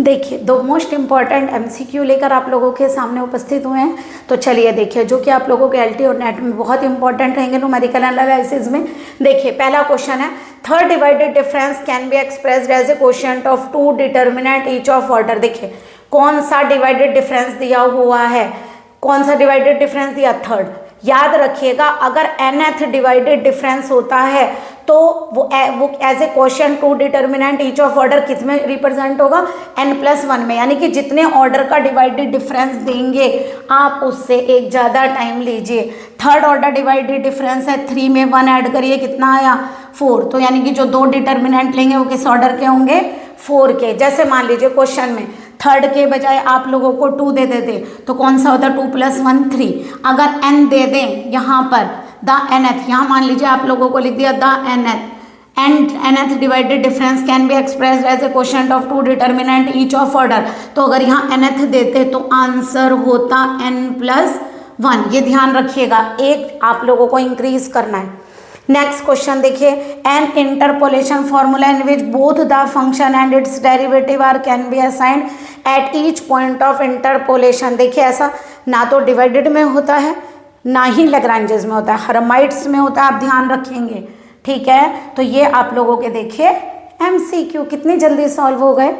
देखिए दो most important MCQ लेकर आप लोगों के सामने उपस्थित हुए हैं। तो चलिए देखिए, जो कि आप लोगों के एलटी और नेट में बहुत इंपॉर्टेंट रहेंगे न्यूमेरिकल एनालिसिस में। देखिए पहला क्वेश्चन है, third divided difference can be expressed as a quotient of two determinant each of order. देखिए कौन सा डिवाइडेड डिफरेंस दिया हुआ है, कौन सा डिवाइडेड डिफरेंस दिया, थर्ड। याद रखिएगा अगर nth डिवाइडेड डिफरेंस होता है तो वो as a quotient two determinant each of order किस में रिप्रेजेंट होगा, n+1 में। यानी कि जितने ऑर्डर का डिवाइडेड डिफरेंस देंगे आप उससे एक ज़्यादा टाइम लीजिए। थर्ड ऑर्डर डिवाइडेड डिफरेंस है 3 में 1 ऐड करिए, कितना आया 4। तो यानी कि जो दो डिटर्मिनेंट लेंगे वो किस ऑर्डर के होंगे, 4 के। जैसे मान लीजिए क्वेश्चन में थर्ड के बजाय आप लोगों को 2 दे देते तो कौन सा होता, 2 + 1 3। अगर n दे दें यहाँ पर द nth, यहाँ मान लीजिए आप लोगों को लिख दिया the nth divided difference can be expressed as a quotient of two determinant each of order. तो अगर यहाँ nth देते तो आंसर होता n+1। ये ध्यान रखिएगा, एक आप लोगों को इंक्रीज करना है। नेक्स्ट क्वेश्चन देखिए, an interpolation formula in which both the function and its derivative are can be assigned at each point of interpolation. देखिए ऐसा ना तो डिवाइडेड में होता है ना ही लैग्रेंजेस में होता है, हर्माइट्स में होता है, आप ध्यान रखेंगे, ठीक है। तो ये आप लोगों के देखिए एमसीक्यू कितनी जल्दी सॉल्व हो गए।